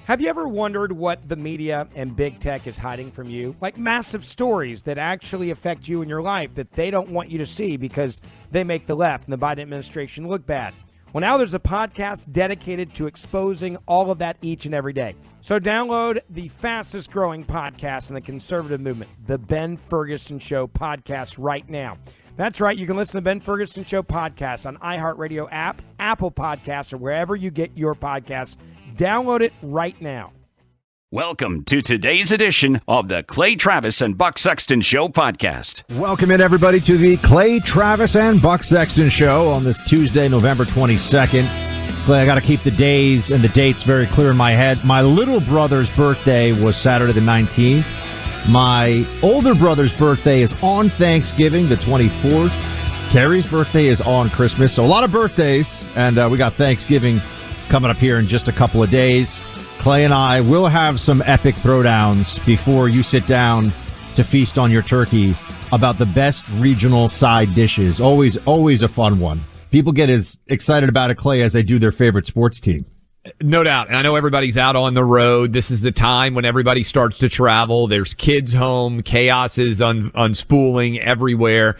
Have you ever wondered what the media and big tech is hiding from you? Like massive stories that actually affect you in your life that they don't want you to see because they make the left and the Biden administration look bad. Well, now there's a podcast dedicated to exposing all of that each and every day. So download the fastest growing podcast in the conservative movement, the Ben Ferguson Show podcast right now. That's right. You can listen to Ben Ferguson Show podcast on iHeartRadio app, Apple Podcasts, or wherever you get your podcasts. Download it right now. Welcome to today's edition of the Clay Travis and Buck Sexton Show podcast. Welcome in, everybody, to the Clay Travis and Buck Sexton Show on this Tuesday, November 22nd. Clay, I got to keep the days and the dates very clear in my head. My little brother's birthday was Saturday the 19th. My older brother's birthday is on Thanksgiving, the 24th. Carrie's birthday is on Christmas. So a lot of birthdays, and we got Thanksgiving coming up here in just a couple of days. Clay and I will have some epic throwdowns before you sit down to feast on your turkey about the best regional side dishes. Always a fun one. People get as excited about it, Clay, as they do their favorite sports team. No doubt. And I know everybody's out on the road. This is the time when everybody starts to travel. There's kids home. Chaos is unspooling everywhere.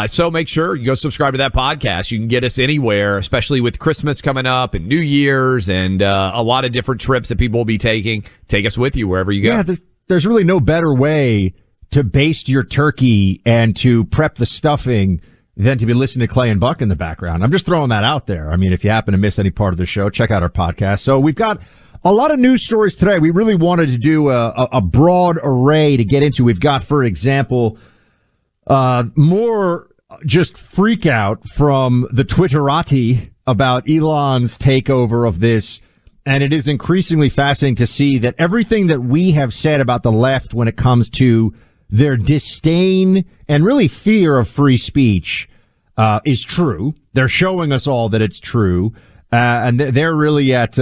So make sure you go subscribe to that podcast. You can get us anywhere, especially with Christmas coming up and New Year's and a lot of different trips that people will be taking. Take us with you wherever you go. Yeah, there's really no better way to baste your turkey and to prep the stuffing than to be listening to Clay and Buck in the background. I'm just throwing that out there. I mean, if you happen to miss any part of the show, check out our podcast. So we've got a lot of news stories today. We really wanted to do a broad array to get into. We've got, for example, more just freak out from the Twitterati about Elon's takeover of this. And it is increasingly fascinating to see that everything that we have said about the left when it comes to their disdain and really fear of free speech is true. They're showing us all that it's true. And they're really at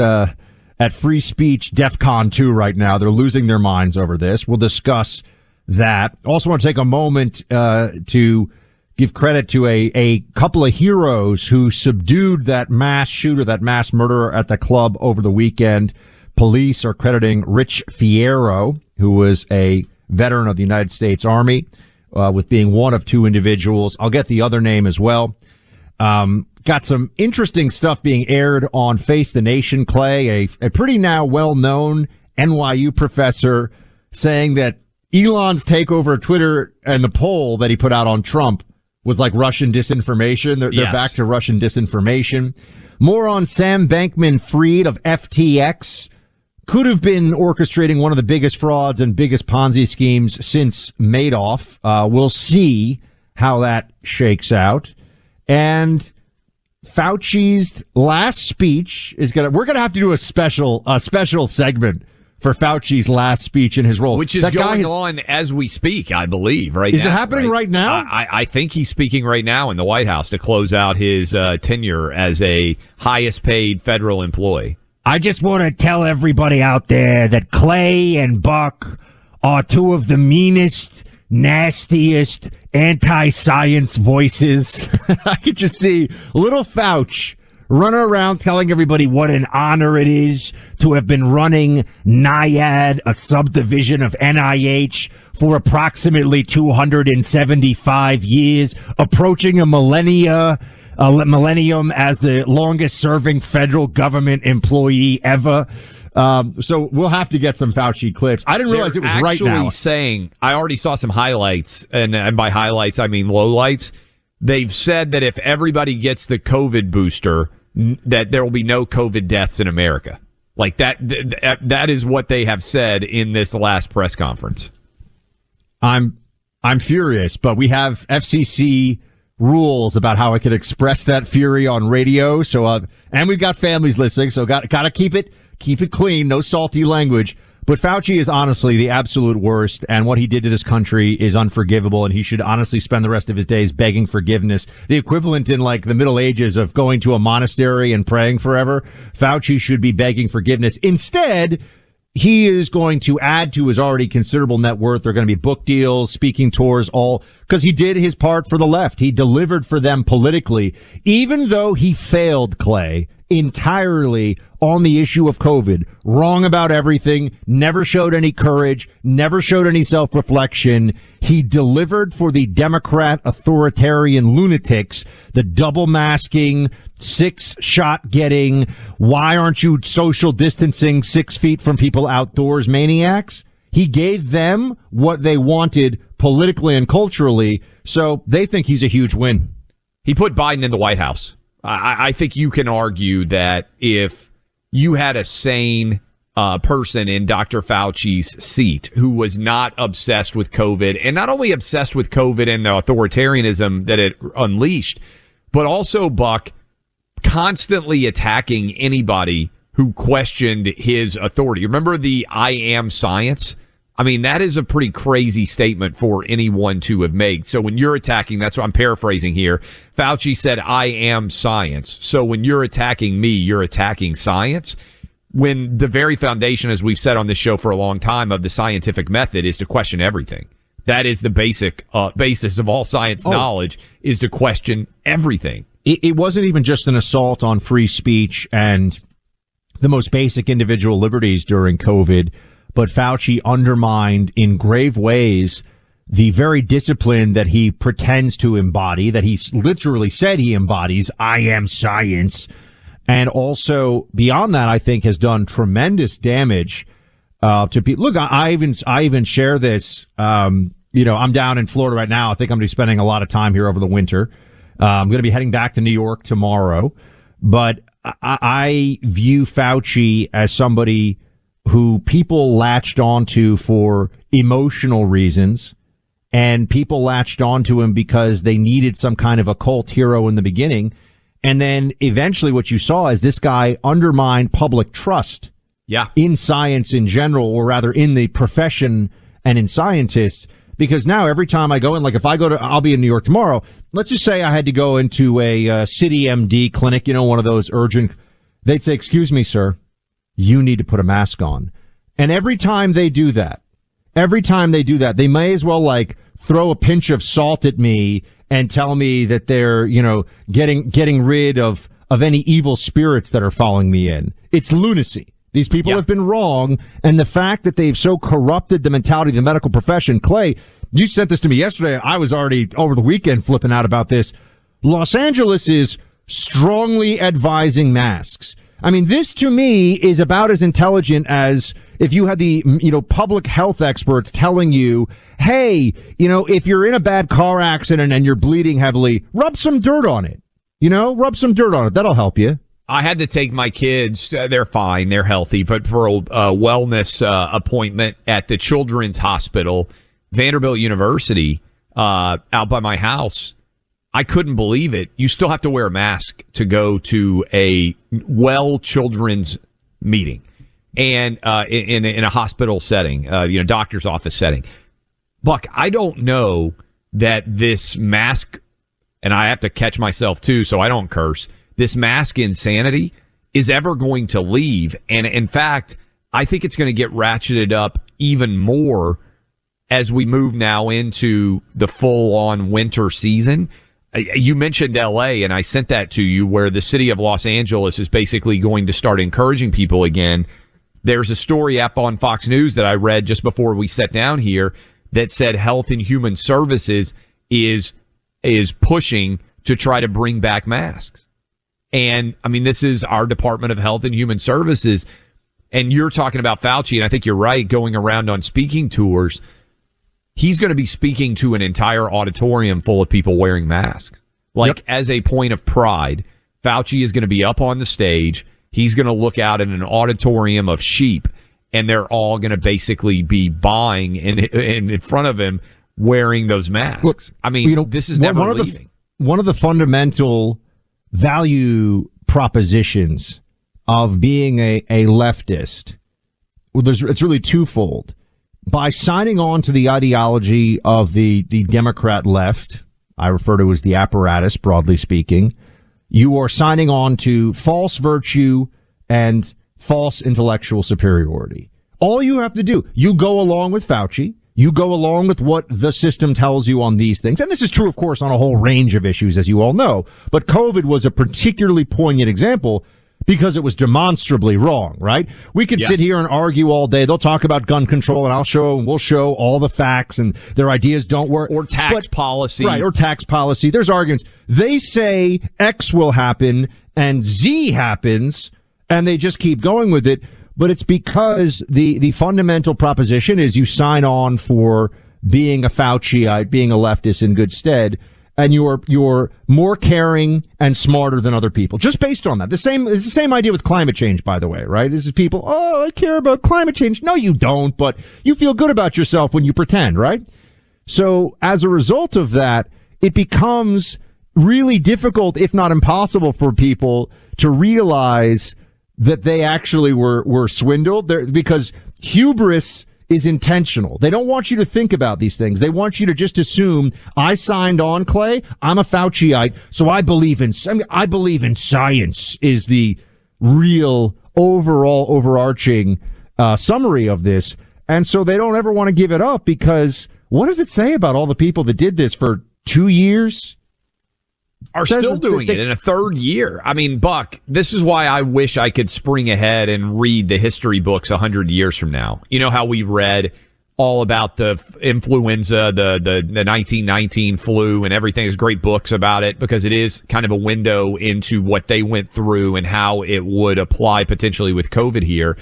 free speech DEFCON 2 right now. They're losing their minds over this. We'll discuss that. Also want to take a moment to give credit to a couple of heroes who subdued that mass shooter, that mass murderer at the club over the weekend. Police are crediting Rich Fierro, who was a veteran of the United States Army, with being one of two individuals. I'll get the other name as well. Got some interesting stuff being aired on Face the Nation, Clay, a pretty now well-known NYU professor saying that Elon's takeover of Twitter and the poll that he put out on Trump was like Russian disinformation. They're back to Russian disinformation. More on Sam Bankman-Fried of FTX. Could have been orchestrating one of the biggest frauds and biggest Ponzi schemes since Madoff. We'll see how that shakes out. And Fauci's last speech is we're gonna have to do a special segment for Fauci's last speech in his role. Which is going on as we speak, I believe, right now. Is it happening right now? I think he's speaking right now in the White House to close out his tenure as a highest paid federal employee. I just want to tell everybody out there that Clay and Buck are two of the meanest, nastiest, anti-science voices. I could just see little Fauci running around telling everybody what an honor it is to have been running NIAID, a subdivision of NIH, for approximately 275 years, approaching a millennium as the longest-serving federal government employee ever. So we'll have to get some Fauci clips. I didn't realize it was right now. Saying, I already saw some highlights, and by highlights I mean lowlights. They've said that if everybody gets the COVID booster, that there will be no COVID deaths in America. Like that is what they have said in this last press conference. I'm furious, but we have FCC rules about how I could express that fury on radio. So, and we've got families listening, so got to keep it clean, no salty language. But Fauci is honestly the absolute worst, and what he did to this country is unforgivable, and he should honestly spend the rest of his days begging forgiveness. The equivalent in like the Middle Ages of going to a monastery and praying forever. Fauci should be begging forgiveness. Instead, he is going to add to his already considerable net worth. There are going to be book deals, speaking tours, all because he did his part for the left. He delivered for them politically, even though he failed, Clay, entirely on the issue of COVID. Wrong about everything, never showed any courage, never showed any self-reflection. He delivered for the Democrat authoritarian lunatics, the double masking, 6-shot getting, why aren't you social distancing 6 feet from people outdoors maniacs. He gave them what they wanted politically and culturally, so they think he's a huge win. He put Biden in the White House. I think you can argue that if you had a sane person in Dr. Fauci's seat who was not obsessed with COVID, and not only obsessed with COVID and the authoritarianism that it unleashed, but also, Buck, constantly attacking anybody who questioned his authority. Remember the I am science? I mean, that is a pretty crazy statement for anyone to have made. So when you're attacking, that's what I'm paraphrasing here. Fauci said, I am science. So when you're attacking me, you're attacking science. When the very foundation, as we've said on this show for a long time, of the scientific method is to question everything. That is the basic basis of all science knowledge, is to question everything. It wasn't even just an assault on free speech and the most basic individual liberties during COVID, but Fauci undermined in grave ways the very discipline that he pretends to embody, that he literally said he embodies, I am science. And also, beyond that, I think has done tremendous damage to people. Look, I even share this. I'm down in Florida right now. I think I'm going to be spending a lot of time here over the winter. I'm going to be heading back to New York tomorrow. But I view Fauci as somebody who people latched onto for emotional reasons, and people latched onto him because they needed some kind of a cult hero in the beginning. And then eventually what you saw is this guy undermined public trust in science in general, or rather in the profession and in scientists, because now every time I go in, like if I go to, I'll be in New York tomorrow. Let's just say I had to go into a City MD clinic, one of those urgent, they'd say, excuse me, sir, you need to put a mask on. And every time they do that, they may as well like throw a pinch of salt at me and tell me that they're, getting rid of any evil spirits that are following me in. It's lunacy. These people have been wrong. And the fact that they've so corrupted the mentality of the medical profession. Clay, you sent this to me yesterday. I was already over the weekend flipping out about this. Los Angeles is strongly advising masks. I mean, this to me is about as intelligent as if you had the, public health experts telling you, hey, if you're in a bad car accident and you're bleeding heavily, rub some dirt on it. Rub some dirt on it. That'll help you. I had to take my kids. They're fine. They're healthy. But for a wellness appointment at the Children's Hospital, Vanderbilt University, out by my house, I couldn't believe it. You still have to wear a mask to go to a children's meeting, and in a hospital setting, doctor's office setting. Buck, I don't know that this mask, and I have to catch myself too, so I don't curse. This mask insanity is ever going to leave, and in fact, I think it's going to get ratcheted up even more as we move now into the full-on winter season. You mentioned L.A., and I sent that to you, where the city of Los Angeles is basically going to start encouraging people again. There's a story up on Fox News that I read just before we sat down here that said Health and Human Services is pushing to try to bring back masks. And, I mean, this is our Department of Health and Human Services. And you're talking about Fauci, and I think you're right, going around on speaking tours. He's going to be speaking to an entire auditorium full of people wearing masks. As a point of pride, Fauci is going to be up on the stage. He's going to look out at an auditorium of sheep, and they're all going to basically be buying in front of him wearing those masks. Look, I mean, this is never leaving. One of the fundamental value propositions of being a leftist, it's really twofold. By signing on to the ideology of the Democrat left, I refer to as the apparatus, broadly speaking, you are signing on to false virtue and false intellectual superiority. All you have to do, you go along with Fauci, you go along with what the system tells you on these things. And this is true, of course, on a whole range of issues, as you all know. But COVID was a particularly poignant example because it was demonstrably wrong, right? We could sit here and argue all day. They'll talk about gun control, and we'll show all the facts, and their ideas don't work. Or tax policy. Right, or tax policy. There's arguments. They say X will happen and Z happens, and they just keep going with it. But it's because the fundamental proposition is you sign on for being a Fauciite, being a leftist in good stead, and you're more caring and smarter than other people, just based on that. It's the same idea with climate change, by the way, right? This is people, I care about climate change. No, you don't, but you feel good about yourself when you pretend, right? So as a result of that, it becomes really difficult, if not impossible, for people to realize that they actually were swindled because hubris is intentional. They don't want you to think about these things. They want you to just assume, I signed on, Clay. I'm a Fauciite, so I believe in science is the real overall overarching summary of this. And so they don't ever want to give it up because what does it say about all the people that did this for 2 years? Are still doing it in a third year. I mean, Buck, this is why I wish I could spring ahead and read the history books 100 years from now. You know how we read all about the influenza, the 1919 flu and everything. There's great books about it because it is kind of a window into what they went through and how it would apply potentially with COVID here.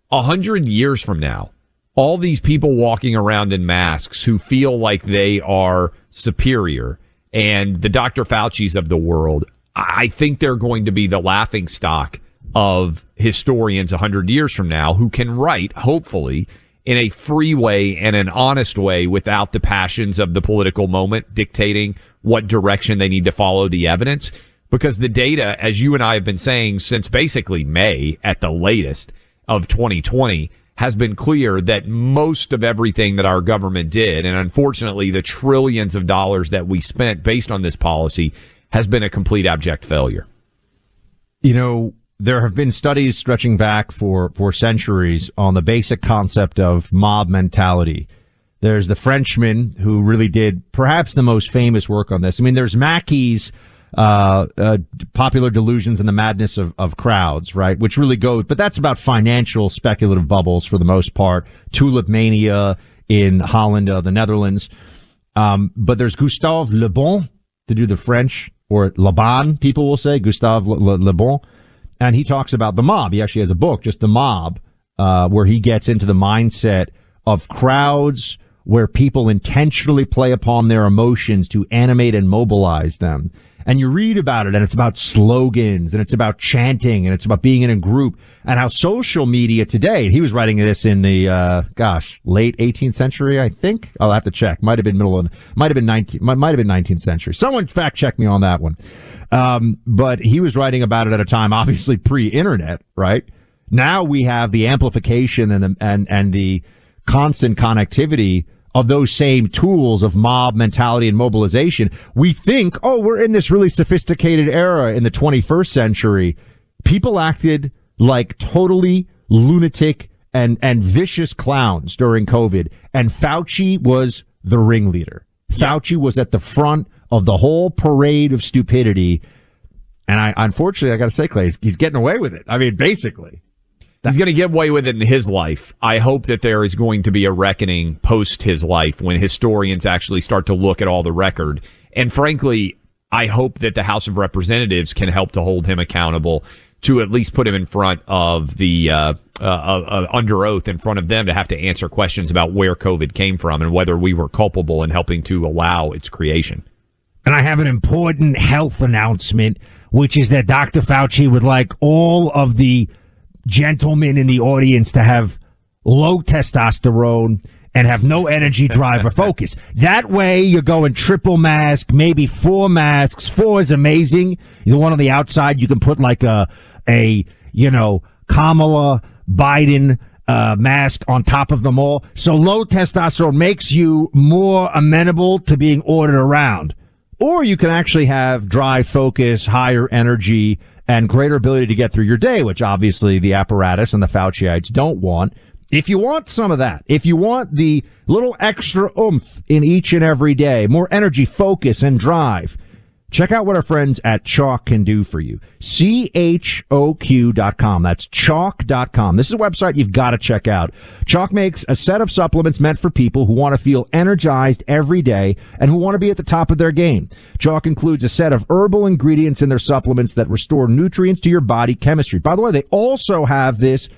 100 years from now, all these people walking around in masks who feel like they are superior and the Dr. Fauci's of the world, I think they're going to be the laughing stock of historians 100 years from now who can write, hopefully, in a free way and an honest way without the passions of the political moment dictating what direction they need to follow the evidence. Because the data, as you and I have been saying since basically May at the latest of 2020, has been clear that most of everything that our government did, and unfortunately the trillions of dollars that we spent based on this policy, has been a complete abject failure. You know, there have been studies stretching back for centuries on the basic concept of mob mentality. There's the Frenchman who really did perhaps the most famous work on this. I mean, there's Mackey's Popular Delusions and the Madness of Crowds, right? Which really goes, but that's about financial speculative bubbles for the most part. Tulip Mania in Holland, the Netherlands. But there's Gustave Le Bon to do the French, or Le Bon, people will say, Gustave Le Bon. And he talks about the mob. He actually has a book, just The Mob, where he gets into the mindset of crowds where people intentionally play upon their emotions to animate and mobilize them. And you read about it, and it's about slogans, and it's about chanting, and it's about being in a group, and how social media today, and he was writing this in the, late 18th century, I think. I'll have to check. Might have been 19th century. Someone fact check me on that one. But he was writing about it at a time, obviously pre-internet, right? Now we have the amplification and the constant connectivity of those same tools of mob mentality and mobilization. We think, we're in this really sophisticated era in the 21st century. People acted like totally lunatic and vicious clowns during COVID. And Fauci was the ringleader. Fauci was at the front of the whole parade of stupidity. And unfortunately, I got to say, Clay, he's getting away with it. I mean, basically. He's going to get away with it in his life. I hope that there is going to be a reckoning post his life when historians actually start to look at all the record. And frankly, I hope that the House of Representatives can help to hold him accountable, to at least put him in front of the under oath in front of them to have to answer questions about where COVID came from and whether we were culpable in helping to allow its creation. And I have an important health announcement, which is that Dr. Fauci would like all of the gentlemen in the audience to have low testosterone and have no energy, drive, or focus. That way, you're going triple mask, maybe 4 masks. 4 is amazing. The one on the outside, you can put like a Kamala Biden mask on top of them all. So low testosterone makes you more amenable to being ordered around. Or you can actually have dry focus, higher energy, and greater ability to get through your day, which obviously the apparatus and the Fauciites don't want. If you want some of that, if you want the little extra oomph in each and every day, more energy, focus, and drive, Check out what our friends at Chalk can do for you. CHOQ.com. That's chalk.com. This is a website you've got to check out. Chalk makes a set of supplements meant for people who want to feel energized every day and who want to be at the top of their game. Chalk includes a set of herbal ingredients in their supplements that restore nutrients to your body chemistry. By the way, they also have this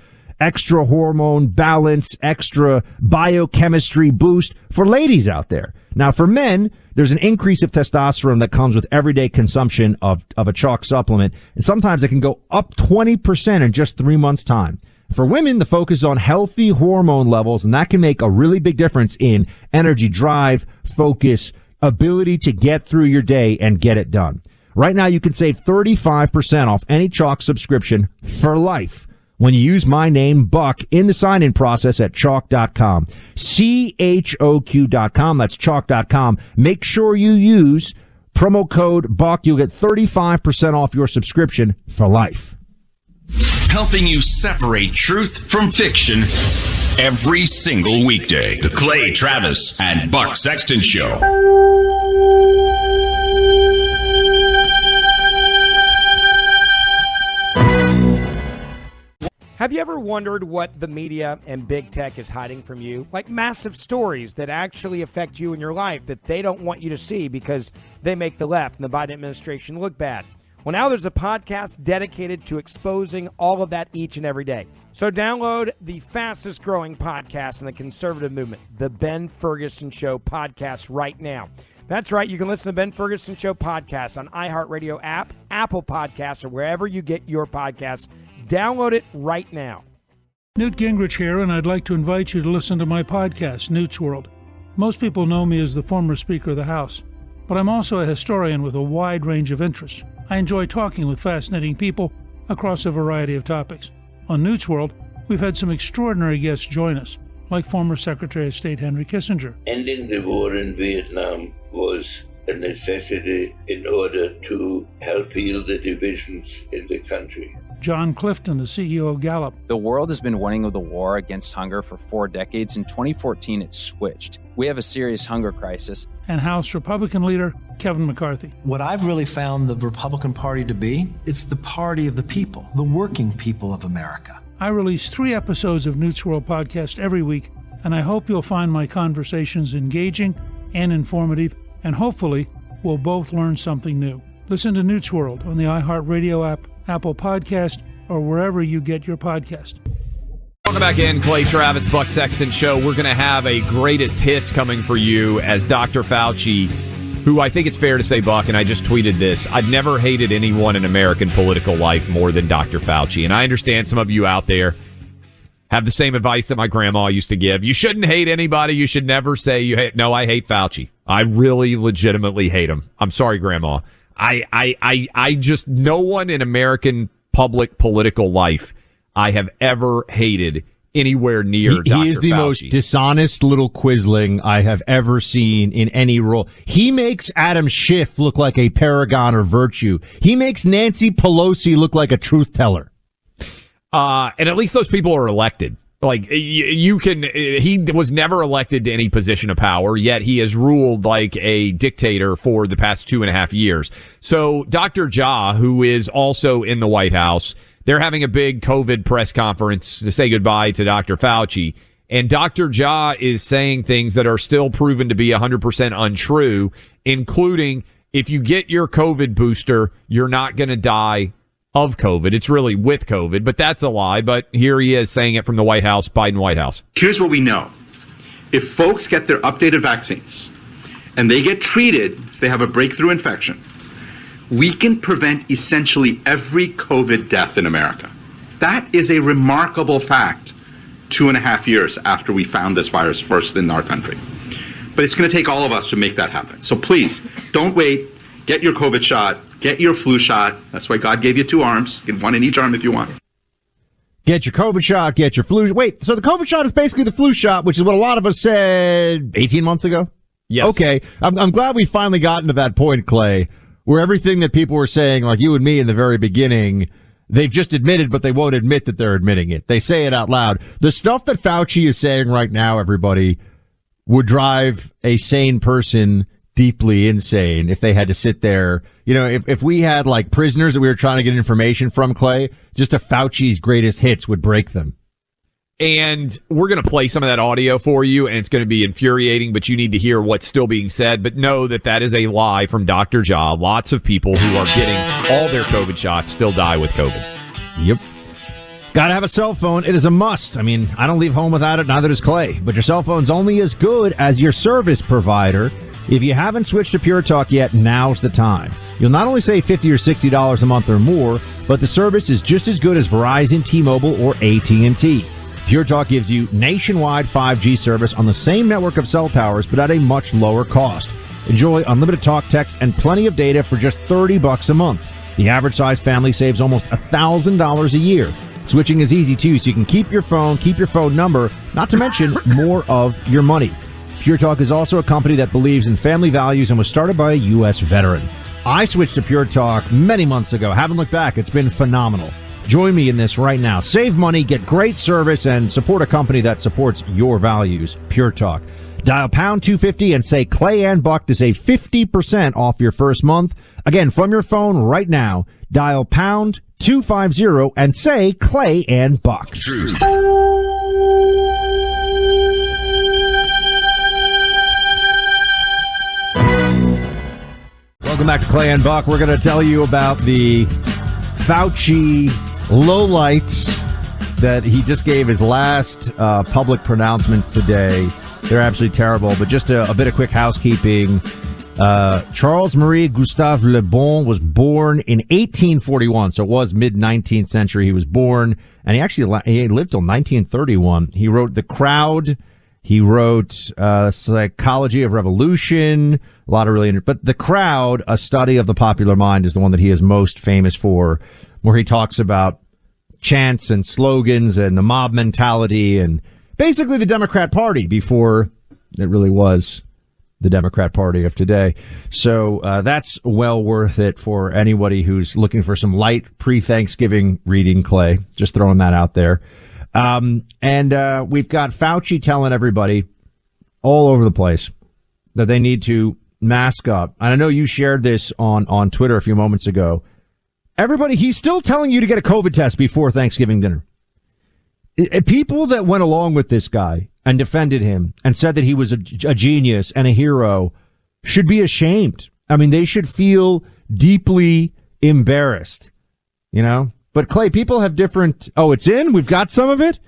extra hormone balance, extra biochemistry boost for ladies out there. Now, for men, there's an increase of testosterone that comes with everyday consumption of a Chalk supplement, and sometimes it can go up 20% in just 3 months' time. For women, the focus is on healthy hormone levels, and that can make a really big difference in energy, drive, focus, ability to get through your day and get it done. Right now, you can save 35% off any Chalk subscription for life when you use my name, Buck, in the sign-in process at chalk.com. CHOQ.com. That's chalk.com. Make sure you use promo code Buck. You'll get 35% off your subscription for life. Helping you separate truth from fiction every single weekday. The Clay, Travis, and Buck Sexton Show. Have you ever wondered what the media and big tech is hiding from you? Like massive stories that actually affect you in your life that they don't want you to see because they make the left and the Biden administration look bad. Well, now there's a podcast dedicated to exposing all of that each and every day. So download the fastest growing podcast in the conservative movement, the Ben Ferguson Show podcast, right now. That's right. You can listen to Ben Ferguson Show podcast on iHeartRadio app, Apple Podcasts, or wherever you get your podcasts. Download it right now. Newt Gingrich here, and I'd like to invite you to listen to my podcast, Newt's World. Most people know me as the former Speaker of the House, but I'm also a historian with a wide range of interests. I enjoy talking with fascinating people across a variety of topics. On Newt's World, we've had some extraordinary guests join us, like former Secretary of State Henry Kissinger. Ending the war in Vietnam was a necessity in order to help heal the divisions in the country. John Clifton, the CEO of Gallup. The world has been winning the war against hunger for 4 decades. In 2014, it switched. We have a serious hunger crisis. And House Republican leader Kevin McCarthy. What I've really found the Republican Party to be, it's the party of the people, the working people of America. I release 3 episodes of Newt's World podcast every week, and I hope you'll find my conversations engaging and informative, and hopefully we'll both learn something new. Listen to Newt's World on the iHeartRadio app, Apple Podcast, or wherever you get your podcast. Welcome back in, Clay Travis, Buck Sexton Show. We're going to have a greatest hits coming for you as Dr. Fauci, who I think it's fair to say, Buck, and I just tweeted this, I've never hated anyone in American political life more than Dr. Fauci. And I understand some of you out there have the same advice that my grandma used to give. You shouldn't hate anybody. You should never say you hate. No, I hate Fauci. I really legitimately hate him. I'm sorry, Grandma. I just, no one in American public political life I have ever hated anywhere near Dr. He is the Fauci. most dishonest little quisling I have ever seen in any role. He makes Adam Schiff look like a paragon of virtue. He makes Nancy Pelosi look like a truth teller. And at least those people are elected. Like, you can, he was never elected to any position of power, yet he has ruled like a dictator for the past 2.5 years. So Dr. Jha, who is also in the White House, they're having a big COVID press conference to say goodbye to Dr. Fauci. And Dr. Jha is saying things that are still proven to be 100% untrue, including if you get your COVID booster, you're not going to die of COVID. It's really with COVID, but that's a lie. But here he is saying it from the White House, Biden White House. Here's what we know. If folks get their updated vaccines and they get treated if they have a breakthrough infection, we can prevent essentially every COVID death in America. That is a remarkable fact 2.5 years after we found this virus first in our country. But it's going to take all of us to make that happen. So please, don't wait. Get your COVID shot. Get your flu shot. That's why God gave you 2 arms. Get one in each arm if you want. Get your COVID shot, get your flu. Wait, so the COVID shot is basically the flu shot, which is what a lot of us said 18 months ago? Yes. Okay. I'm glad we finally gotten to that point, Clay, where everything that people were saying, like you and me in the very beginning, they've just admitted, but they won't admit that they're admitting it. They say it out loud. The stuff that Fauci is saying right now, everybody, would drive a sane person deeply insane if they had to sit there. You know, if we had like prisoners that we were trying to get information from, Clay, just a Fauci's greatest hits would break them. And we're going to play some of that audio for you, and it's going to be infuriating, but you need to hear what's still being said. But know that that is a lie from Dr. Ja. Lots of people who are getting all their COVID shots still die with COVID. Yep. Gotta have a cell phone. It is a must. I mean, I don't leave home without it. Neither does Clay. But your cell phone's only as good as your service provider. If you haven't switched to Pure Talk yet, now's the time. You'll not only save $50 or $60 a month or more, but the service is just as good as Verizon, T-Mobile, or AT&T. Pure Talk gives you nationwide 5G service on the same network of cell towers, but at a much lower cost. Enjoy unlimited talk, text, and plenty of data for just $30 a month. The average size family saves almost $1,000 a year. Switching is easy too, so you can keep your phone number, not to mention more of your money. Pure Talk is also a company that believes in family values and was started by a U.S. veteran. I switched to Pure Talk many months ago. Haven't looked back. It's been phenomenal. Join me in this right now. Save money, get great service, and support a company that supports your values. Pure Talk. Dial pound 250 and say Clay and Buck to save 50% off your first month. Again, from your phone right now, dial pound 250 and say Clay and Buck. Truth. Welcome back to Clay and Buck. We're going to tell you about the Fauci lowlights that he just gave his last public pronouncements today. They're absolutely terrible, but just a bit of quick housekeeping. Charles Marie Gustave Le Bon was born in 1841, so it was mid-19th century he was born, and he lived till 1931. He wrote The Crowd. He wrote Psychology of Revolution, a lot of but The Crowd, a study of the popular mind, is the one that he is most famous for, where he talks about chants and slogans and the mob mentality and basically the Democrat Party before it really was the Democrat Party of today. So that's well worth it for anybody who's looking for some light pre-Thanksgiving reading, Clay. Just throwing that out there. And we've got Fauci telling everybody all over the place that they need to mask up. And I know you shared this on Twitter a few moments ago. Everybody, he's still telling you to get a COVID test before Thanksgiving dinner. People that went along with this guy and defended him and said that he was a genius and a hero should be ashamed. I mean, they should feel deeply embarrassed, you know? But, Clay, people have different... Oh, it's in? We've got some of it?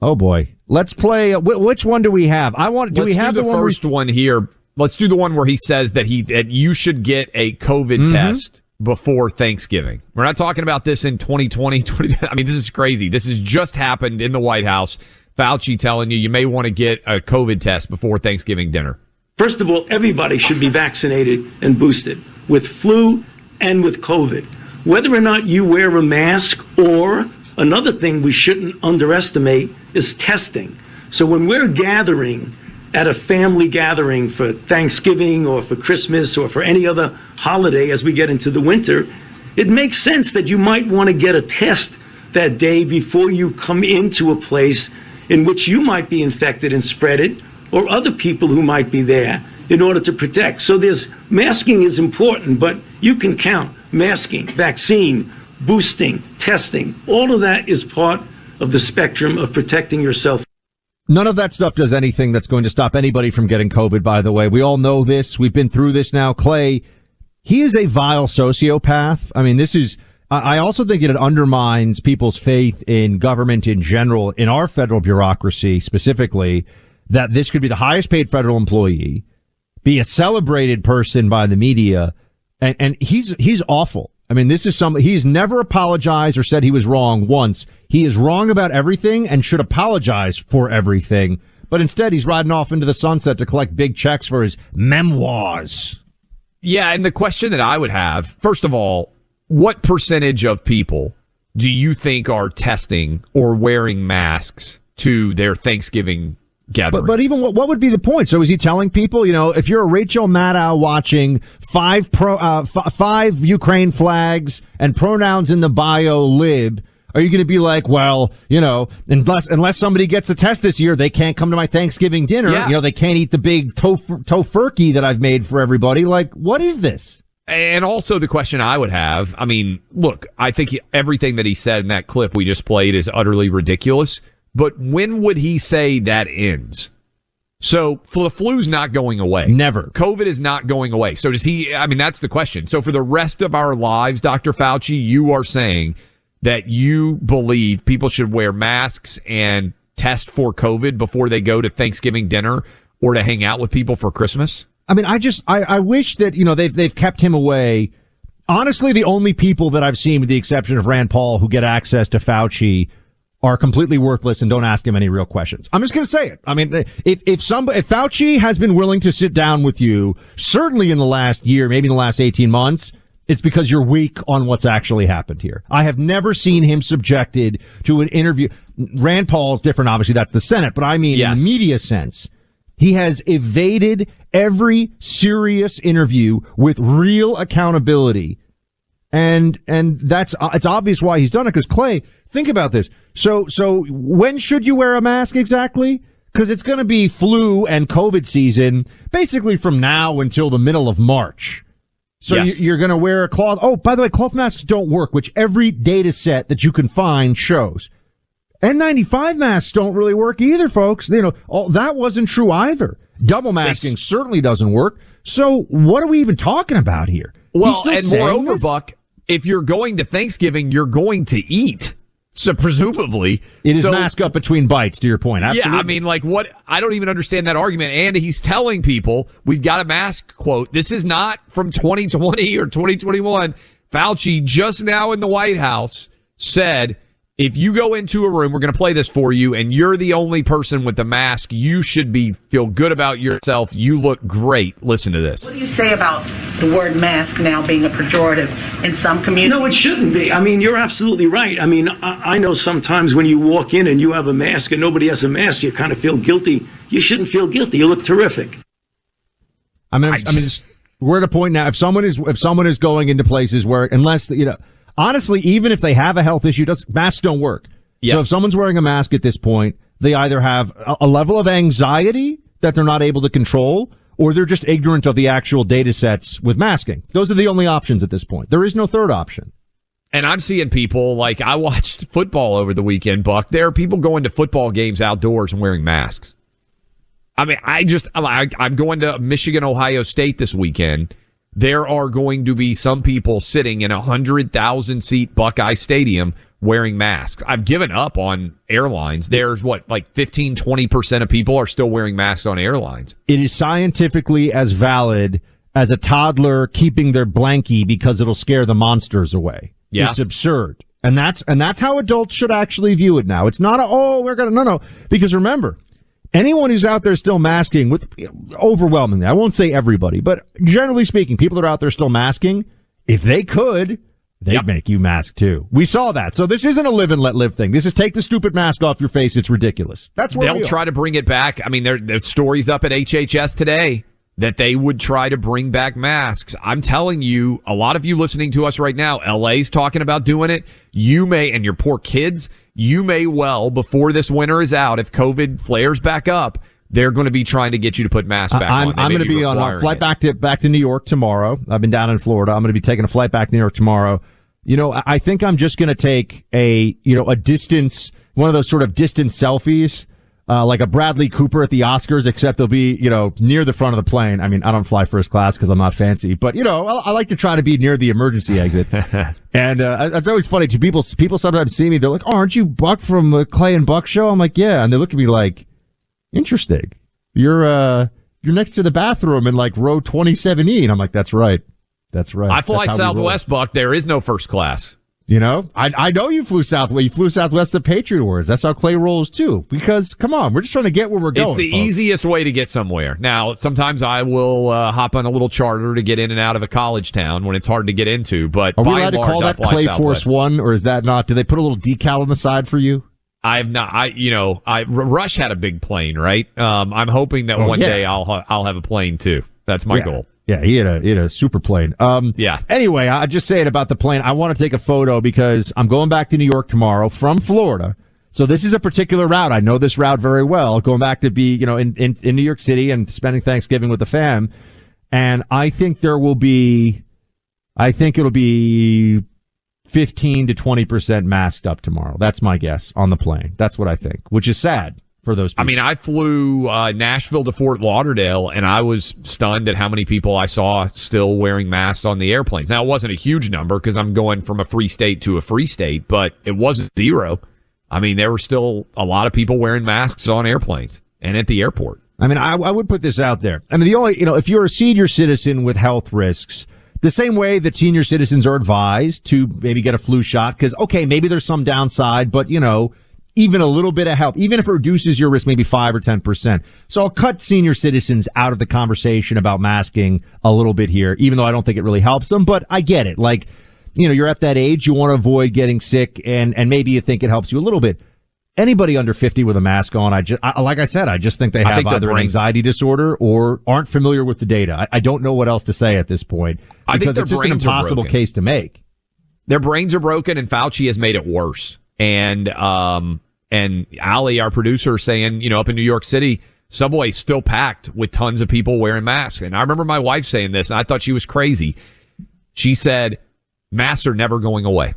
Oh, boy. Let's play... which one do we have? Do we have the first one here? Let's do the one where he says that you should get a COVID test before Thanksgiving. We're not talking about this in 2020. I mean, this is crazy. This has just happened in the White House. Fauci telling you may want to get a COVID test before Thanksgiving dinner. First of all, everybody should be vaccinated and boosted with flu and with COVID. Whether or not you wear a mask, or another thing we shouldn't underestimate is testing. So when we're gathering at a family gathering for Thanksgiving or for Christmas or for any other holiday as we get into the winter, it makes sense that you might want to get a test that day before you come into a place in which you might be infected and spread it, or other people who might be there, in order to protect. So masking is important, but you can count masking, vaccine, boosting, testing. All of that is part of the spectrum of protecting yourself. None of that stuff does anything that's going to stop anybody from getting COVID, by the way. We all know this. We've been through this now. Clay, he is a vile sociopath. I mean, I also think it undermines people's faith in government in general, in our federal bureaucracy specifically, that this could be the highest paid federal employee, be a celebrated person by the media, and he's awful. I mean, he's never apologized or said he was wrong once. He is wrong about everything and should apologize for everything. But instead, he's riding off into the sunset to collect big checks for his memoirs. Yeah, and the question that I would have, first of all, what percentage of people do you think are testing or wearing masks to their Thanksgiving gathering? But even what would be the point? So is he telling people, you know, if you're a Rachel Maddow watching five Ukraine flags and pronouns in the bio lib, Are you going to be like, well, unless somebody gets a test this year, they can't come to my Thanksgiving dinner. Yeah. They can't eat the big tofurkey that I've made for everybody. Like, what is this? And also the question I would have, I mean, look, I think everything that he said in that clip we just played is utterly ridiculous. But when would he say that ends? So the flu's not going away. Never. COVID is not going away. So does he, I mean, that's the question. So for the rest of our lives, Dr. Fauci, you are saying that you believe people should wear masks and test for COVID before they go to Thanksgiving dinner or to hang out with people for Christmas? I mean, I wish that, they've kept him away. Honestly, the only people that I've seen, with the exception of Rand Paul, who get access to Fauci are completely worthless and don't ask him any real questions. I'm just going to say it. I mean, if Fauci has been willing to sit down with you, certainly in the last year, maybe in the last 18 months, it's because you're weak on what's actually happened here. I have never seen him subjected to an interview. Rand Paul is different. Obviously, that's the Senate, but I mean, yes, in the media sense, he has evaded every serious interview with real accountability. And it's obvious why he's done it, because Clay, think about this. So when should you wear a mask exactly? Because it's going to be flu and COVID season basically from now until the middle of March. So yes, you're going to wear a cloth. Oh, by the way, cloth masks don't work, which every data set that you can find shows. N95 masks don't really work either, folks. That wasn't true either. Double masking certainly doesn't work. So what are we even talking about here? Well, and moreover, Buck, if you're going to Thanksgiving, you're going to eat. So presumably it is mask up between bites, to your point. Absolutely. Yeah, I mean, like, what? I don't even understand that argument. And he's telling people we've got a mask, quote. This is not from 2020 or 2021. Fauci just now in the White House said, if you go into a room, we're going to play this for you, and you're the only person with the mask, you should feel good about yourself. You look great. Listen to this. What do you say about the word mask now being a pejorative in some communities? No, it shouldn't be. I mean, you're absolutely right. I mean, I know sometimes when you walk in and you have a mask and nobody has a mask, you kind of feel guilty. You shouldn't feel guilty. You look terrific. I mean, we're at a point now. If someone is going into places where, unless honestly, even if they have a health issue, masks don't work. Yes. So if someone's wearing a mask at this point, they either have a level of anxiety that they're not able to control, or they're just ignorant of the actual data sets with masking. Those are the only options at this point. There is no third option. And I'm seeing people, like, I watched football over the weekend, Buck. There are people going to football games outdoors and wearing masks. I mean, I'm going to Michigan, Ohio State this weekend. There are going to be some people sitting in a 100,000-seat Buckeye Stadium wearing masks. I've given up on airlines. There's 15-20% of people are still wearing masks on airlines. It is scientifically as valid as a toddler keeping their blankie because it'll scare the monsters away. Yeah. It's absurd. And that's how adults should actually view it now. It's not no. Because remember, anyone who's out there still masking, with overwhelmingly, I won't say everybody, but generally speaking, people that are out there still masking, if they could, they'd make you mask too. We saw that. So this isn't a live and let live thing. This is take the stupid mask off your face. It's ridiculous. That's where they'll try to bring it back. I mean, there's stories up at HHS today that they would try to bring back masks. I'm telling you, a lot of you listening to us right now, LA's talking about doing it. You may, and your poor kids, you may well, before this winter is out, if COVID flares back up, they're going to be trying to get you to put masks back on. I'm going to be on a flight back to New York tomorrow. I've been down in Florida. I'm going to be taking a flight back to New York tomorrow. I think I'm just going to take a distance, one of those sort of distance selfies, like a Bradley Cooper at the Oscars, except they'll be, near the front of the plane. I mean, I don't fly first class because I'm not fancy, but, I like to try to be near the emergency exit. And it's always funny to people sometimes see me. They're like, "Oh, aren't you Buck from the Clay and Buck show?" I'm like, "Yeah." And they look at me like, "Interesting. You're next to the bathroom in like row 27E." And I'm like, "That's right. That's right." I fly Southwest, Buck. There is no first class. I know you flew Southwest. You flew Southwest the Patriot Awards. That's how Clay rolls too. Because come on, we're just trying to get where we're going. It's the folks. easiest way to get somewhere. Now, sometimes I will hop on a little charter to get in and out of a college town when it's hard to get into. But are we allowed to call that Clay Force One, or is that not? Do they put a little decal on the side for you? I have not. Rush had a big plane, right? I'm hoping that one day I'll have a plane too. That's my goal. Yeah, he had a super plane. Yeah. Anyway, I just saying about the plane. I want to take a photo because I'm going back to New York tomorrow from Florida. So this is a particular route. I know this route very well. Going back to be, in New York City and spending Thanksgiving with the fam. And I think it'll be 15 to 20% masked up tomorrow. That's my guess on the plane. That's what I think, which is sad for those people. I mean, I flew Nashville to Fort Lauderdale, and I was stunned at how many people I saw still wearing masks on the airplanes. Now, it wasn't a huge number because I'm going from a free state to a free state, but it wasn't zero. I mean, there were still a lot of people wearing masks on airplanes and at the airport. I mean, I would put this out there. I mean, if you're a senior citizen with health risks, the same way that senior citizens are advised to maybe get a flu shot, because, okay, maybe there's some downside, but, even a little bit of help, even if it reduces your risk maybe 5 or 10%. So I'll cut senior citizens out of the conversation about masking a little bit here, even though I don't think it really helps them. But I get it. Like, you're at that age, you want to avoid getting sick, and maybe you think it helps you a little bit. Anybody under 50 with a mask on, I just think they have either an anxiety disorder or aren't familiar with the data. I don't know what else to say at this point because it's just an impossible case to make. Their brains are broken, and Fauci has made it worse. And Ali, our producer, saying, up in New York City, Subway's still packed with tons of people wearing masks. And I remember my wife saying this, and I thought she was crazy. She said, masks are never going away.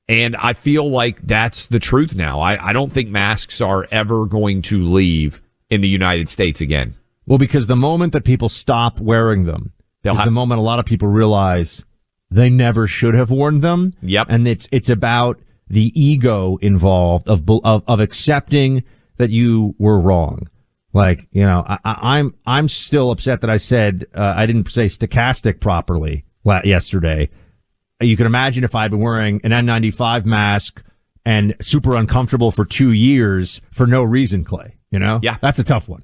And I feel like that's the truth now. I don't think masks are ever going to leave in the United States again. Well, because the moment that people stop wearing them is the moment a lot of people realize they never should have worn them. Yep. And it's about the ego involved of accepting that you were wrong. Like, I'm still upset that I said, I didn't say stochastic properly yesterday. You can imagine if I'd been wearing an N95 mask and super uncomfortable for 2 years for no reason, Clay. Yeah. That's a tough one.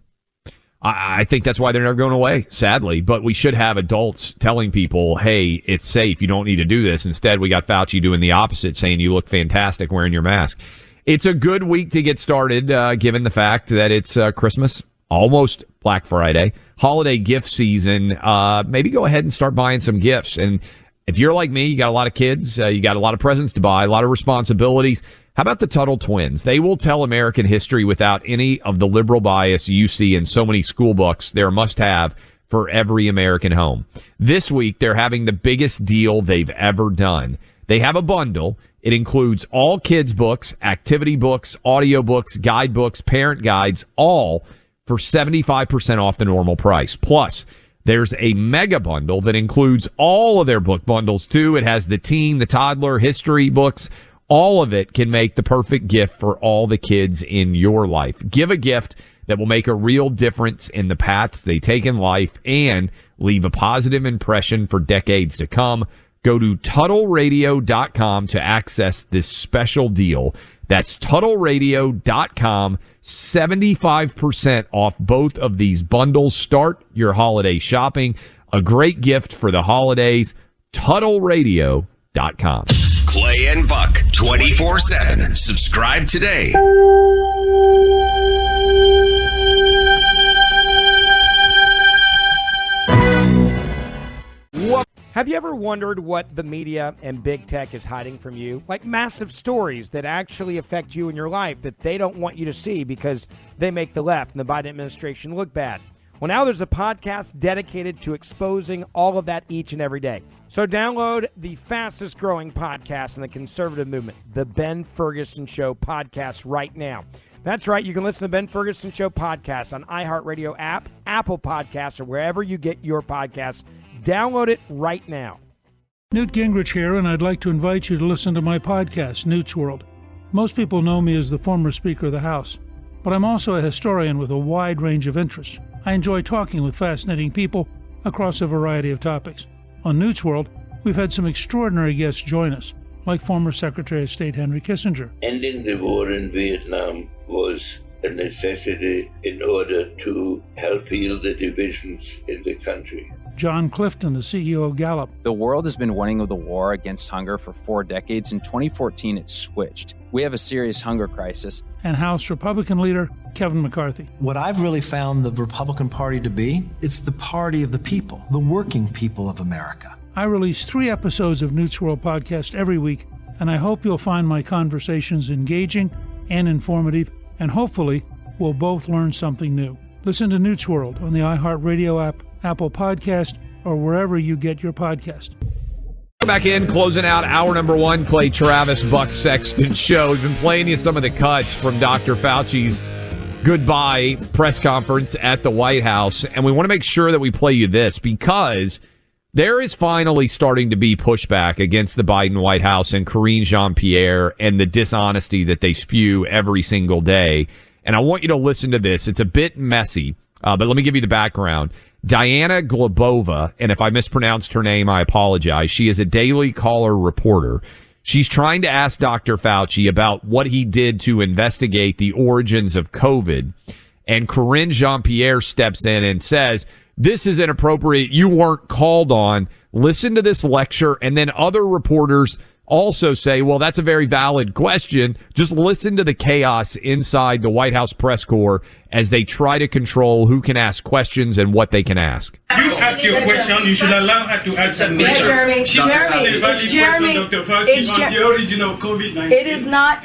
I think that's why they're never going away, sadly. But we should have adults telling people, hey, it's safe. You don't need to do this. Instead, we got Fauci doing the opposite, saying you look fantastic wearing your mask. It's a good week to get started, given the fact that it's Christmas, almost Black Friday, holiday gift season. Maybe go ahead and start buying some gifts. And if you're like me, you got a lot of kids, you got a lot of presents to buy, a lot of responsibilities. How about the Tuttle twins? They will tell American history without any of the liberal bias you see in so many school books. They're a must-have for every American home. This week, they're having the biggest deal they've ever done. They have a bundle. It includes all kids' books, activity books, audio books, guidebooks, parent guides, all for 75% off the normal price. Plus, there's a mega bundle that includes all of their book bundles, too. It has the teen, the toddler, history books. All of it can make the perfect gift for all the kids in your life. Give a gift that will make a real difference in the paths they take in life and leave a positive impression for decades to come. Go to TuttleRadio.com to access this special deal. That's TuttleRadio.com. 75% off both of these bundles. Start your holiday shopping. A great gift for the holidays. TuttleRadio.com. Clay and Buck 24/7. Subscribe today. Have you ever wondered what the media and big tech is hiding from you? Like massive stories that actually affect you in your life that they don't want you to see because they make the left and the Biden administration look bad. Well, now there's a podcast dedicated to exposing all of that each and every day. So download the fastest growing podcast in the conservative movement, the Ben Ferguson Show podcast right now. That's right. You can listen to Ben Ferguson Show podcast on iHeartRadio app, Apple Podcasts, or wherever you get your podcasts. Download it right now. Newt Gingrich here, and I'd like to invite you to listen to my podcast, Newt's World. Most people know me as the former Speaker of the House, but I'm also a historian with a wide range of interests. I enjoy talking with fascinating people across a variety of topics. On Newt's World, we've had some extraordinary guests join us, like former Secretary of State Henry Kissinger. Ending the war in Vietnam was a necessity in order to help heal the divisions in the country. John Clifton, the CEO of Gallup. The world has been winning the war against hunger for 4 decades. In 2014, it switched. We have a serious hunger crisis. And House Republican leader Kevin McCarthy. What I've really found the Republican Party to be, it's the party of the people, the working people of America. I release 3 episodes of Newt's World podcast every week, and I hope you'll find my conversations engaging and informative, and hopefully we'll both learn something new. Listen to Newt's World on the iHeartRadio app, Apple Podcast, or wherever you get your podcast. Back in, closing out hour number 1, Clay Travis, Buck Sexton show. We've been playing you some of the cuts from Dr. Fauci's goodbye press conference at the White House, and we want to make sure that we play you this because there is finally starting to be pushback against the Biden White House and Karine Jean-Pierre and the dishonesty that they spew every single day. And I want you to listen to this. It's a bit messy, but let me give you the background. Diana Glebova, and if I mispronounced her name, I apologize. She is a Daily Caller reporter. She's trying to ask Dr. Fauci about what he did to investigate the origins of COVID. And Karine Jean-Pierre steps in and says, this is inappropriate. You weren't called on. Listen to this lecture. And then other reporters also say, well, that's a very valid question. Just listen to the chaos inside the White House press corps as they try to control who can ask questions and what they can ask. You ask your question, you should allow her to answer. Jeremy, Dr. Fauci, on the origin of COVID-19. It is not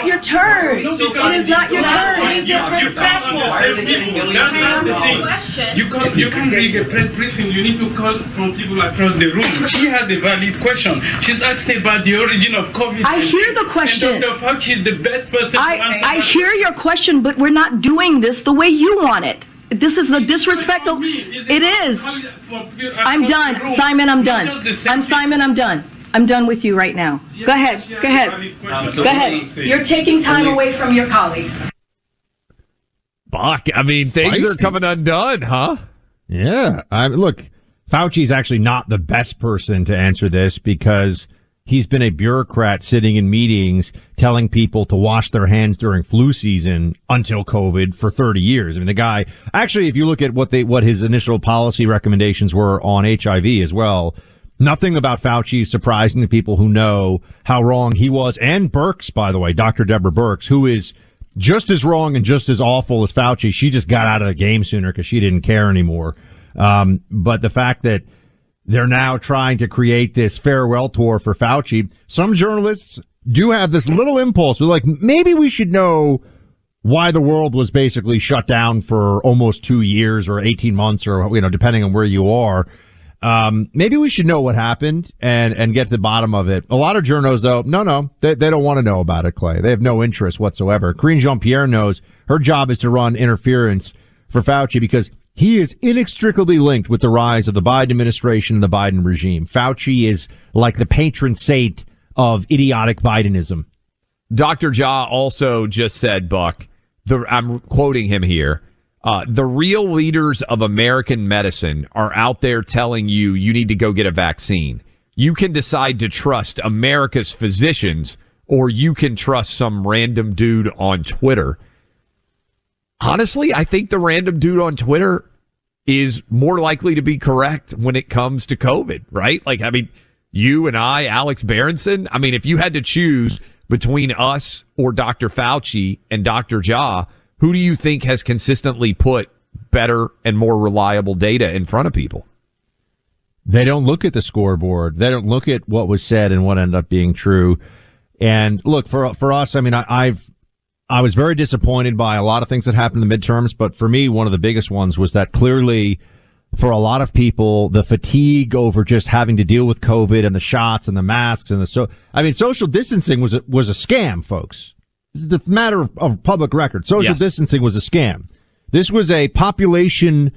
your turn. It is not your turn. You can't understand people. That's the thing. You can't read a press briefing. You need to call from people across the room. She has a valid question. She's asking about the origin of COVID-19. I hear the question. And Dr. Fauci is the best person to answer. I hear your question, but we're not doing this the way you want it. This is the disrespectful. It is. I'm done. Simon, I'm done. Simon, I'm done. I'm done with you right now. Go ahead. Go ahead. You're taking time away from your colleagues. Buck, I mean, things are coming undone, huh? Yeah. Look, Fauci's actually not the best person to answer this because he's been a bureaucrat sitting in meetings telling people to wash their hands during flu season until COVID for 30 years. I mean, the guy, actually, if you look at what his initial policy recommendations were on HIV as well, nothing about Fauci is surprising to people who know how wrong he was. And Birx, by the way, Dr. Deborah Birx, who is just as wrong and just as awful as Fauci. She just got out of the game sooner because she didn't care anymore. But the fact that they're now trying to create this farewell tour for Fauci. Some journalists do have this little impulse. They're like, maybe we should know why the world was basically shut down for almost 2 years or 18 months or, depending on where you are. Maybe we should know what happened and get to the bottom of it. A lot of journos, though, no, they don't want to know about it, Clay. They have no interest whatsoever. Karine Jean-Pierre knows her job is to run interference for Fauci because he is inextricably linked with the rise of the Biden administration and the Biden regime. Fauci is like the patron saint of idiotic Bidenism. Dr. Jha also just said, Buck, I'm quoting him here, the real leaders of American medicine are out there telling you need to go get a vaccine. You can decide to trust America's physicians or you can trust some random dude on Twitter. Honestly, I think the random dude on Twitter is more likely to be correct when it comes to COVID, right? Like, I mean, you and I, Alex Berenson, I mean, if you had to choose between us or Dr. Fauci and Dr. Jha, who do you think has consistently put better and more reliable data in front of people? They don't look at the scoreboard. They don't look at what was said and what ended up being true. And look, for us, I mean, I was very disappointed by a lot of things that happened in the midterms, but for me, one of the biggest ones was that clearly for a lot of people, the fatigue over just having to deal with COVID and the shots and the masks and social distancing was a scam, folks. This is the matter of public record. Social distancing was a scam. This was a population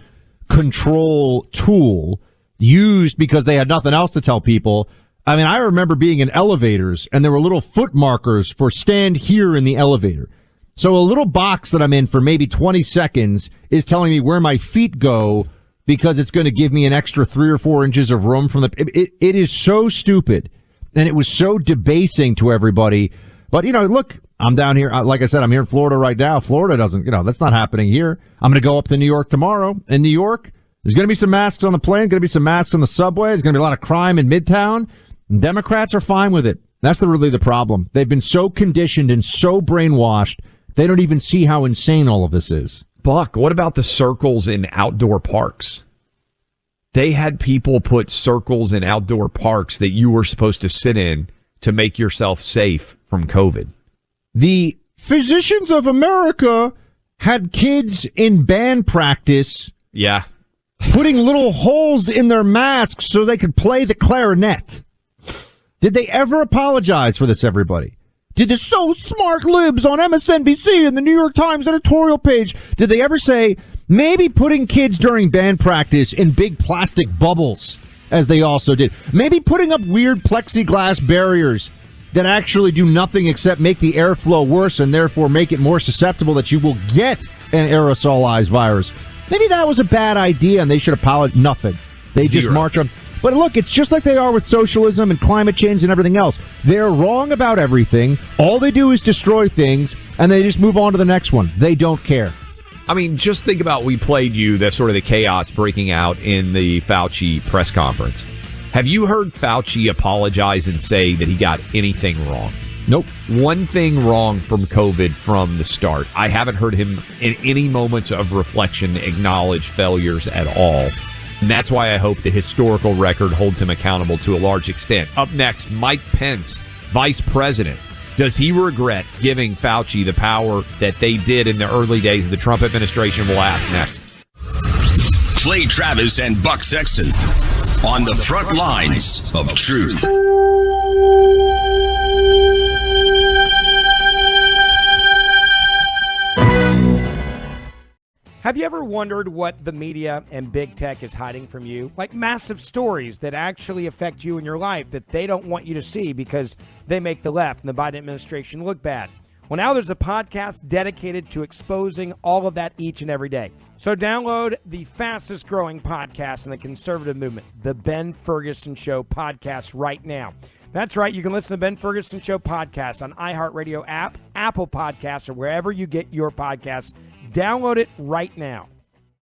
control tool used because they had nothing else to tell people. I mean, I remember being in elevators and there were little foot markers for stand here in the elevator. So a little box that I'm in for maybe 20 seconds is telling me where my feet go because it's going to give me an extra 3 or 4 inches of room from it is so stupid. And it was so debasing to everybody. But, look, I'm down here. Like I said, I'm here in Florida right now. Florida doesn't, that's not happening here. I'm going to go up to New York tomorrow. In New York, There's going to be some masks on the plane, going to be some masks on the subway. There's going to be a lot of crime in Midtown. And Democrats are fine with it. That's really the problem. They've been so conditioned and so brainwashed, they don't even see how insane all of this is. Buck, what about the circles in outdoor parks? They had people put circles in outdoor parks that you were supposed to sit in to make yourself safe from COVID. The Physicians of America had kids in band practice. Yeah. Putting little holes in their masks so they could play the clarinet. Did they ever apologize for this, everybody? Did the So Smart Libs on MSNBC and the New York Times editorial page, did they ever say, maybe putting kids during band practice in big plastic bubbles, as they also did? Maybe putting up weird plexiglass barriers that actually do nothing except make the airflow worse and therefore make it more susceptible that you will get an aerosolized virus. Maybe that was a bad idea and they should apologize. Nothing. They just march on. But look, it's just like they are with socialism and climate change and everything else. They're wrong about everything. All they do is destroy things, and they just move on to the next one. They don't care. I mean, just think about, we played you the sort of the chaos breaking out in the Fauci press conference. Have you heard Fauci apologize and say that he got anything wrong? Nope. One thing wrong from COVID from the start. I haven't heard him in any moments of reflection acknowledge failures at all. And that's why I hope the historical record holds him accountable to a large extent. Up next, Mike Pence, vice president. Does he regret giving Fauci the power that they did in the early days of the Trump administration? We'll ask next. Clay Travis and Buck Sexton on the front lines of truth. Have you ever wondered what the media and big tech is hiding from you? Like massive stories that actually affect you in your life that they don't want you to see because they make the left and the Biden administration look bad. Well, now there's a podcast dedicated to exposing all of that each and every day. So download the fastest growing podcast in the conservative movement, the Ben Ferguson Show podcast, right now. That's right. You can listen to Ben Ferguson Show podcast on iHeartRadio app, Apple Podcasts, or wherever you get your podcasts. Download it right now.